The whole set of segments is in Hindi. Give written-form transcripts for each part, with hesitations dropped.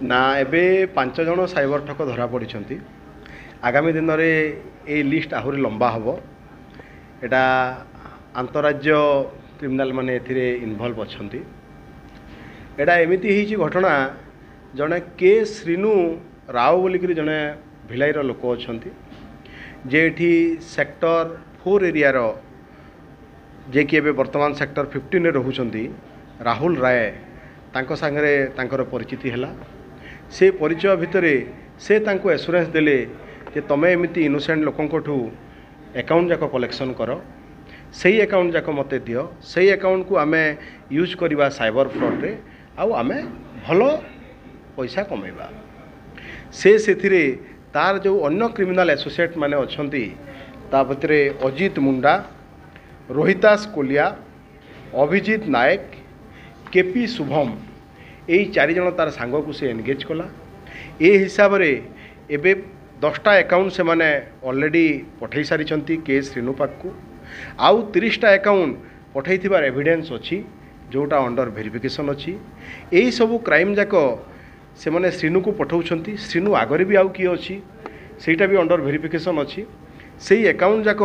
ना एबे 5 जन साइबर ठक धरा पड़ी। आगामी दिन में ये लिस्ट आहरी लंबा हम एटा अंतरराज्य क्रिमिनाल माने एथिरे इन्वॉल्व अच्छा। एटा एमिति ही घटना जड़े के श्रीनु राव बोलिक जड़े भिलाईर लोक अच्छा जेठी सेक्टर 4 एरियार जे कि वर्तमान सेक्टर 15 रोचंती राहुल राय तांको सांगरे तांकर परिचिति हैला। से परिचय भितर से तांको एश्योरेंस देले जे तमे एमिति इनोसेंट लोकंठू अकाउंट जाक कलेक्शन कर सही अकाउंट जाक मते दियो सही अकाउंट को आमे यूज करवा साइबर फ्रॉड रे आउ आमे भलो पैसा कमेबा। से तार जो अन्य क्रिमिनाल एसोसिएट माने अछंती ता भितरे अजित मुंडा रोहितास कोलिया अभिजीत नायक केपी शुभम यही 4 जन तार सांग को से एनगेज कला। ए हिसाब रे एबे 10टा अकाउंट से माने ऑलरेडी पठै सारी के श्रीनु पाक को आउ 30टा अकाउंट पठै थिबार एविडेंस अछि जोटा अंडर वेरिफिकेशन अछि। यही सब क्राइम जाक से माने श्रीनु को पठाउछंती। श्रीनु आगरे भी आउ किए अछि सेटा भी अंडर वेरिफिकेशन अछि। सेही अकाउंट जाक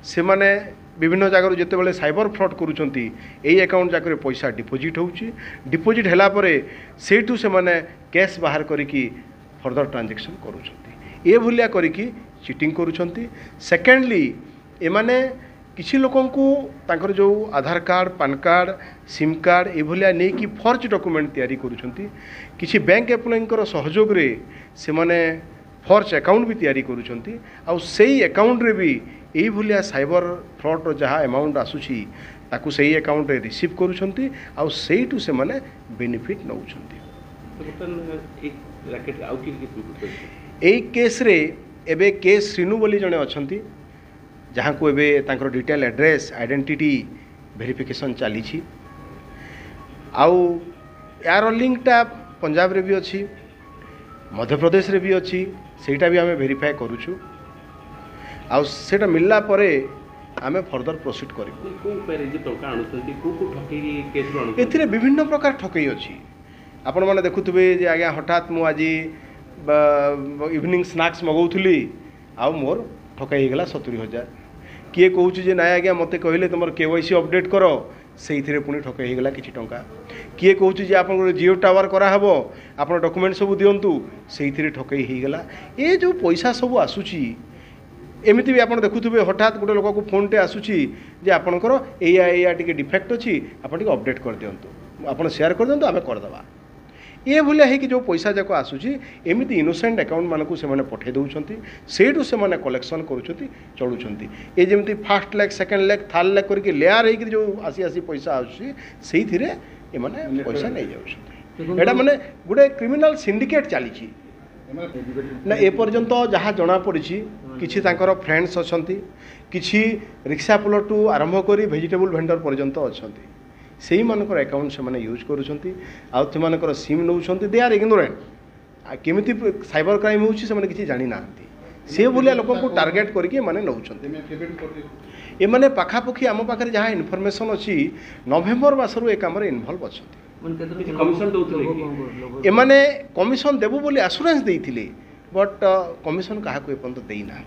से माने विभिन्न जगह जिते बड़े साइबर फ्रॉड करुँच यही अकाउंट जाकर पैसा डिपोजिट होउची। डिपोजिट हैला परे सेठू से माने कैश बाहर करिकी फर्दर ट्रांजैक्शन करुँच ये भलिया करिकी चीटिंग करुँच। सेकेंडली एमाने किसी लोकन को तांकर जो Aadhaar card PAN card SIM card ये भलिया नहीं कि फर्ज डॉक्यूमेंट तैयारी करुँच। किसी बैंक एम्प्लॉयींकर सहयोग रे से माने फर्ज अकाउंट भी तैयारी करुँच आउ सेही अकाउंट रे भी यही भलिया साइबर फ्रॉड जहाँ अमाउंट आसूची ताकू सही अकाउंट रे रिसीव करुँच आउ सेहीठू से माने बेनिफिट नौछंती। यही केस रे एबे के श्रीनु बोली जने अछंती जहाँ को एबे तांकर डिटेल एड्रेस आइडेंटिटी वेरिफिकेशन चली छी आउ यार लिंकटा पंजाब रे भी अच्छी मध्य प्रदेश रे भी अच्छी सेटा भी आमे वेरीफाई करूछु आउ सेटा मिलला परे आमे फर्दर प्रोसीड करिबु। एथिरे विभिन्न प्रकार ठकई अच्छी आपण माने देखुथबे जे आज्ञा हठात मु आज इवनिंग स्नैक्स मगौथुली आउ मोर ठकई गला 70,000 किए कहूँ जे ना आज्ञा मते कहले तुम केवाईसी अपडेट कर से पुणी ठकई गला किछि टंका किए कहूँ जे आप जियो टावर कराहब आप डॉक्यूमेंट सब दिंतु से ठकई हो गला। ये जो पैसा सब आसूची एमती भी आप देखुवे हठात गोटे लोक को फोन टे आसूची जे आपणकर या टे डिफेक्ट अच्छी आप अपडेट कर दिंतु आप शेयर कर दिंतु आम करदे ये भलिया है कि जो पैसा जाक आसूची एमती इनोसेंट अकाउंट मानक से पठे दौरान सेठू से कलेक्शन करुँच ये जमी fast leg second leg third leg करके लेयर हो जो आसी आसी पैसा आसूची से पैसा नहीं जाऊँ एटा माने गोटे क्रिमिनाल सिंडिकेट चली ना ए पर्यंत जहाँ जना पड़ी किसी तांकर फ्रेंड्स अच्छा किसी रिक्शा पुलटू आरंभ कर वेजिटेबल भेंडर पर्यंत अच्छा से मानकर अकाउंट से माने यूज करुँच आउ सिम नौ दे आर इग्नोरेंट केमिति साइबर क्राइम होउछि से किसी जानी ना से भलिया लोक को टार्गेट करके माने नौछंती। ए माने पाखापाखि आम पाखे जहाँ इनफॉरमेशन अच्छी नवेम्बर मासरू ए काम इनवॉल्व अच्छा एमाने कमिशन देबु बोली आश्योरेंस देइथिले बट कमिशन क्या एपर्यंत देना।